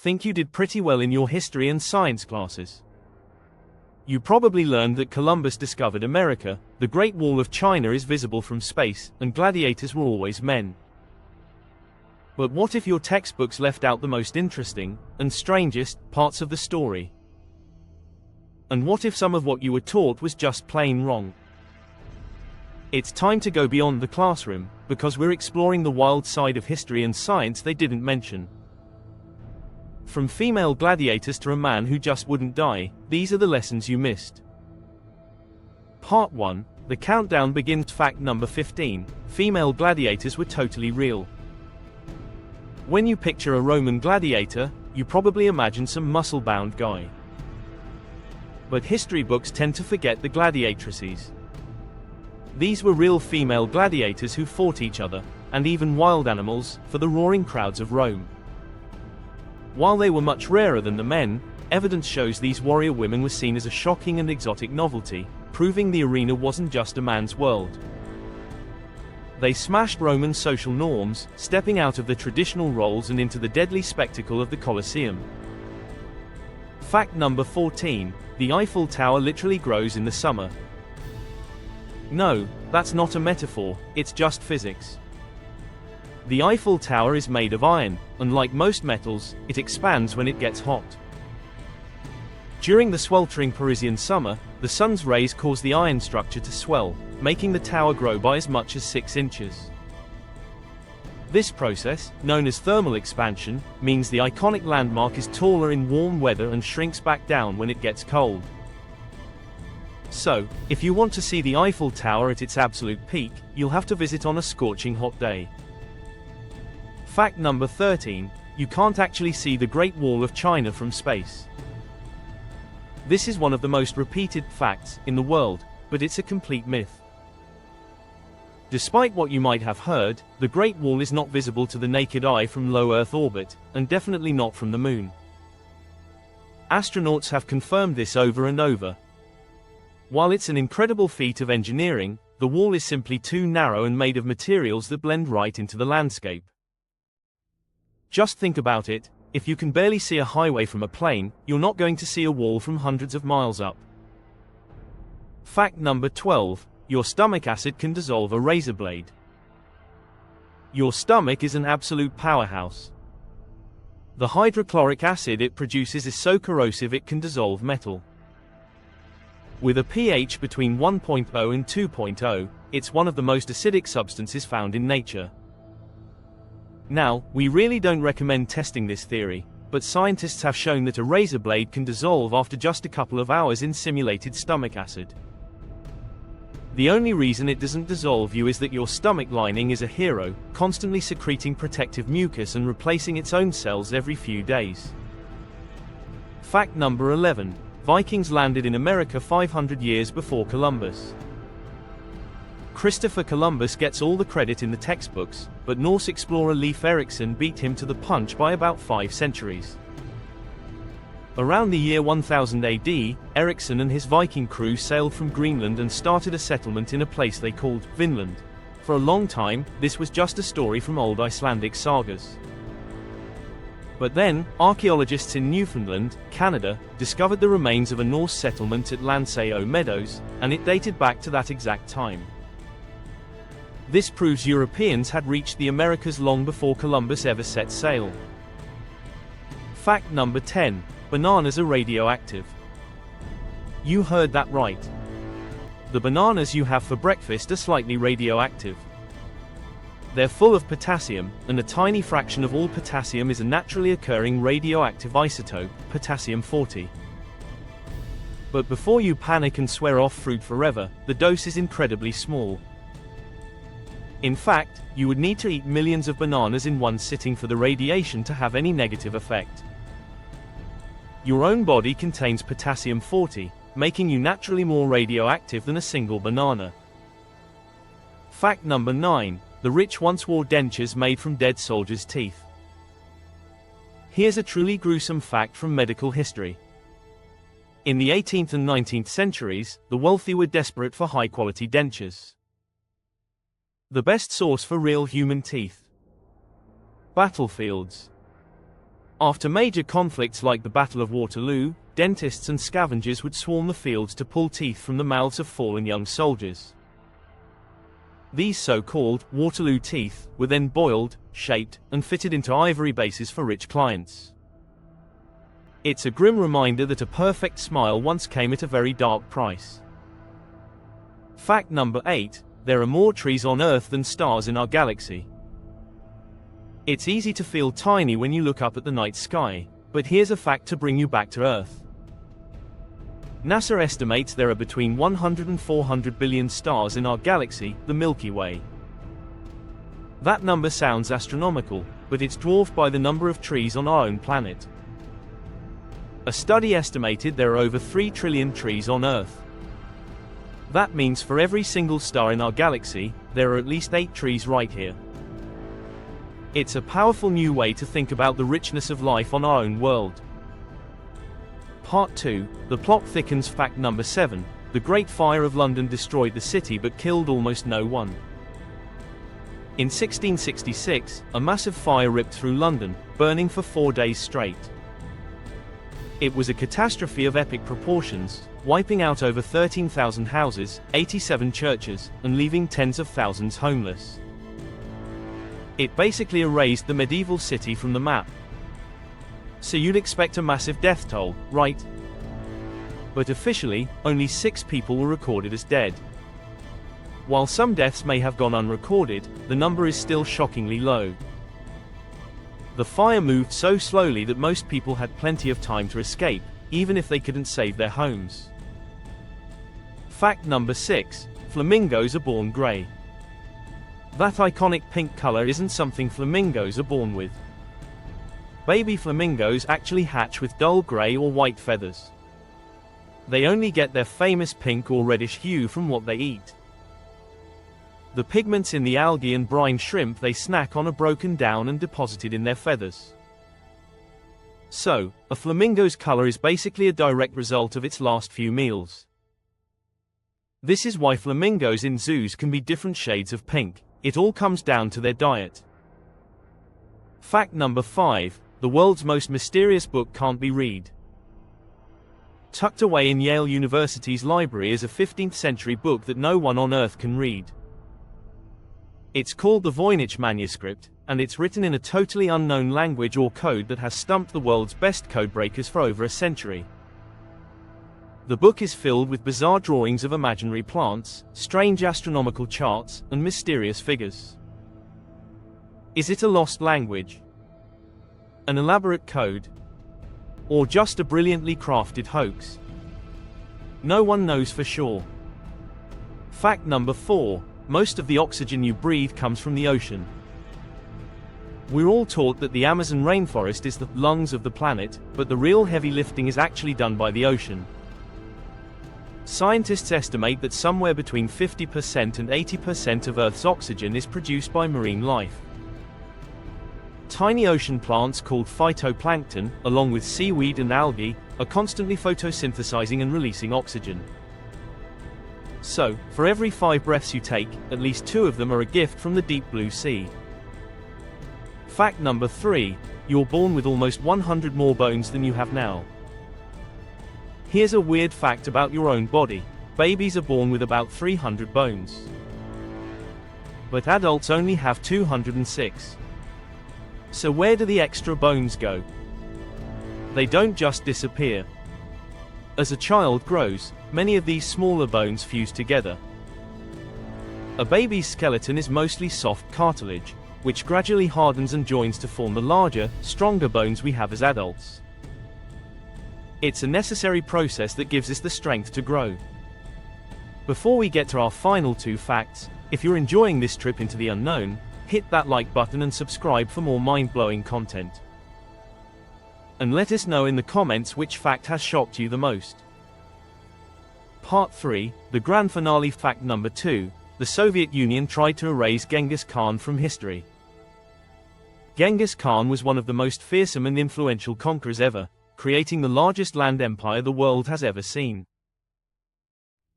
think you did pretty well in your history and science classes. You probably learned that Columbus discovered America, the Great Wall of China is visible from space, and gladiators were always men. But what if your textbooks left out the most interesting, and strangest, parts of the story? And what if some of what you were taught was just plain wrong? It's time to go beyond the classroom, because we're exploring the wild side of history and science they didn't mention. From female gladiators to a man who just wouldn't die, these are the lessons you missed. Part 1, the countdown begins. Fact number 15, female gladiators were totally real. When you picture a Roman gladiator, you probably imagine some muscle-bound guy. But history books tend to forget the gladiatrices. These were real female gladiators who fought each other, and even wild animals, for the roaring crowds of Rome. While they were much rarer than the men, evidence shows these warrior women were seen as a shocking and exotic novelty, proving the arena wasn't just a man's world. They smashed Roman social norms, stepping out of the traditional roles and into the deadly spectacle of the Colosseum. Fact number 14, the Eiffel Tower literally grows in the summer. No, that's not a metaphor, it's just physics. The Eiffel Tower is made of iron, and like most metals, it expands when it gets hot. During the sweltering Parisian summer, the sun's rays cause the iron structure to swell, making the tower grow by as much as 6 inches. This process, known as thermal expansion, means the iconic landmark is taller in warm weather and shrinks back down when it gets cold. So, if you want to see the Eiffel Tower at its absolute peak, you'll have to visit on a scorching hot day. Fact number 13, you can't actually see the Great Wall of China from space. This is one of the most repeated facts in the world, but it's a complete myth. Despite what you might have heard, the Great Wall is not visible to the naked eye from low Earth orbit, and definitely not from the Moon. Astronauts have confirmed this over and over. While it's an incredible feat of engineering, the wall is simply too narrow and made of materials that blend right into the landscape. Just think about it, if you can barely see a highway from a plane, you're not going to see a wall from hundreds of miles up. Fact number 12, your stomach acid can dissolve a razor blade. Your stomach is an absolute powerhouse. The hydrochloric acid it produces is so corrosive it can dissolve metal. With a pH between 1.0 and 2.0, it's one of the most acidic substances found in nature. Now, we really don't recommend testing this theory, but scientists have shown that a razor blade can dissolve after just a couple of hours in simulated stomach acid. The only reason it doesn't dissolve you is that your stomach lining is a hero, constantly secreting protective mucus and replacing its own cells every few days. Fact number 11, Vikings landed in America 500 years before Columbus. Christopher Columbus gets all the credit in the textbooks, but Norse explorer Leif Erikson beat him to the punch by about 5 centuries. Around the year 1000 AD, Erikson and his Viking crew sailed from Greenland and started a settlement in a place they called Vinland. For a long time, this was just a story from old Icelandic sagas. But then, archaeologists in Newfoundland, Canada, discovered the remains of a Norse settlement at Lanseo Meadows, and it dated back to that exact time. This proves Europeans had reached the Americas long before Columbus ever set sail. Fact number 10, bananas are radioactive. You heard that right. The bananas you have for breakfast are slightly radioactive. They're full of potassium, and a tiny fraction of all potassium is a naturally occurring radioactive isotope, potassium-40. But before you panic and swear off fruit forever, the dose is incredibly small. In fact, you would need to eat millions of bananas in one sitting for the radiation to have any negative effect. Your own body contains potassium-40, making you naturally more radioactive than a single banana. Fact number 9, the rich once wore dentures made from dead soldiers' teeth. Here's a truly gruesome fact from medical history. In the 18th and 19th centuries, the wealthy were desperate for high-quality dentures. The best source for real human teeth. Battlefields. After major conflicts like the Battle of Waterloo, dentists and scavengers would swarm the fields to pull teeth from the mouths of fallen young soldiers. These so-called Waterloo teeth were then boiled, shaped, and fitted into ivory bases for rich clients. It's a grim reminder that a perfect smile once came at a very dark price. Fact number 8, there are more trees on Earth than stars in our galaxy. It's easy to feel tiny when you look up at the night sky, but here's a fact to bring you back to Earth. NASA estimates there are between 100 and 400 billion stars in our galaxy, the Milky Way. That number sounds astronomical, but it's dwarfed by the number of trees on our own planet. A study estimated there are over 3 trillion trees on Earth. That means for every single star in our galaxy, there are at least 8 trees right here. It's a powerful new way to think about the richness of life on our own world. Part 2, the plot thickens. Fact number 7, the Great Fire of London destroyed the city but killed almost no one. In 1666, a massive fire ripped through London, burning for 4 days straight. It was a catastrophe of epic proportions, wiping out over 13,000 houses, 87 churches, and leaving tens of thousands homeless. It basically erased the medieval city from the map. So you'd expect a massive death toll, right? But officially, only 6 people were recorded as dead. While some deaths may have gone unrecorded, the number is still shockingly low. The fire moved so slowly that most people had plenty of time to escape, even if they couldn't save their homes. Fact number 6, flamingos are born grey. That iconic pink color isn't something flamingos are born with. Baby flamingos actually hatch with dull grey or white feathers. They only get their famous pink or reddish hue from what they eat. The pigments in the algae and brine shrimp they snack on are broken down and deposited in their feathers. So, a flamingo's color is basically a direct result of its last few meals. This is why flamingos in zoos can be different shades of pink. It all comes down to their diet. Fact number 5, the world's most mysterious book can't be read. Tucked away in Yale University's library is a 15th century book that no one on Earth can read. It's called the Voynich Manuscript, and it's written in a totally unknown language or code that has stumped the world's best codebreakers for over a century. The book is filled with bizarre drawings of imaginary plants, strange astronomical charts, and mysterious figures. Is it a lost language? An elaborate code? Or just a brilliantly crafted hoax? No one knows for sure. Fact number 4, most of the oxygen you breathe comes from the ocean. We're all taught that the Amazon rainforest is the lungs of the planet, but the real heavy lifting is actually done by the ocean. Scientists estimate that somewhere between 50% and 80% of Earth's oxygen is produced by marine life. Tiny ocean plants called phytoplankton, along with seaweed and algae, are constantly photosynthesizing and releasing oxygen. So, for every 5 breaths you take, at least 2 of them are a gift from the deep blue sea. Fact number 3, you're born with almost 100 more bones than you have now. Here's a weird fact about your own body. Babies are born with about 300 bones. But adults only have 206. So where do the extra bones go? They don't just disappear. As a child grows, many of these smaller bones fuse together. A baby's skeleton is mostly soft cartilage, which gradually hardens and joins to form the larger, stronger bones we have as adults. It's a necessary process that gives us the strength to grow. Before we get to our final 2 facts, if you're enjoying this trip into the unknown, hit that like button and subscribe for more mind-blowing content. And let us know in the comments which fact has shocked you the most. Part 3, the grand finale. Fact number 2, the Soviet Union tried to erase Genghis Khan from history. Genghis Khan was one of the most fearsome and influential conquerors ever, creating the largest land empire the world has ever seen.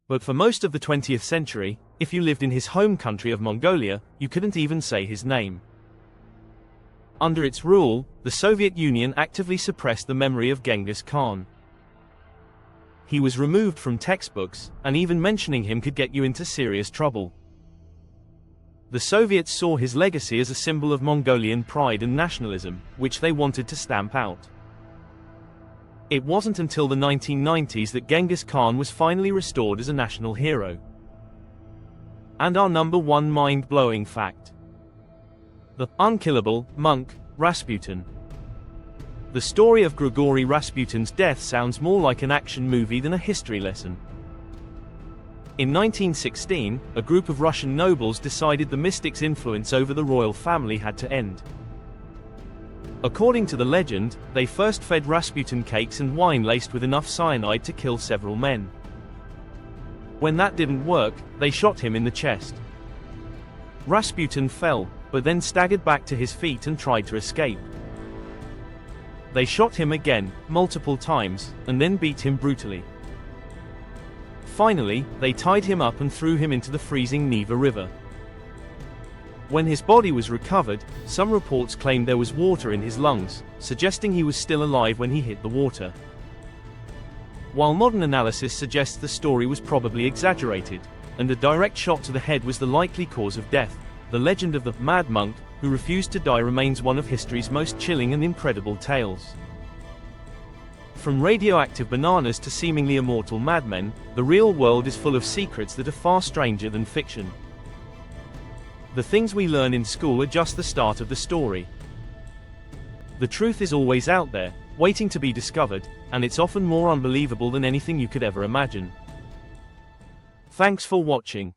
But for most of the 20th century, if you lived in his home country of Mongolia, you couldn't even say his name. Under its rule, the Soviet Union actively suppressed the memory of Genghis Khan. He was removed from textbooks, and even mentioning him could get you into serious trouble. The Soviets saw his legacy as a symbol of Mongolian pride and nationalism, which they wanted to stamp out. It wasn't until the 1990s that Genghis Khan was finally restored as a national hero. And our number one mind-blowing fact: the unkillable monk, Rasputin. The story of Grigory Rasputin's death sounds more like an action movie than a history lesson. In 1916, a group of Russian nobles decided the mystic's influence over the royal family had to end. According to the legend, they first fed Rasputin cakes and wine laced with enough cyanide to kill several men. When that didn't work, they shot him in the chest. Rasputin fell, but then staggered back to his feet and tried to escape. They shot him again, multiple times, and then beat him brutally. Finally, they tied him up and threw him into the freezing Neva River. When his body was recovered, some reports claimed there was water in his lungs, suggesting he was still alive when he hit the water. While modern analysis suggests the story was probably exaggerated, and a direct shot to the head was the likely cause of death, the legend of the Mad Monk, who refused to die, remains one of history's most chilling and incredible tales. From radioactive bananas to seemingly immortal madmen, the real world is full of secrets that are far stranger than fiction. The things we learn in school are just the start of the story. The truth is always out there, waiting to be discovered, and it's often more unbelievable than anything you could ever imagine. Thanks for watching.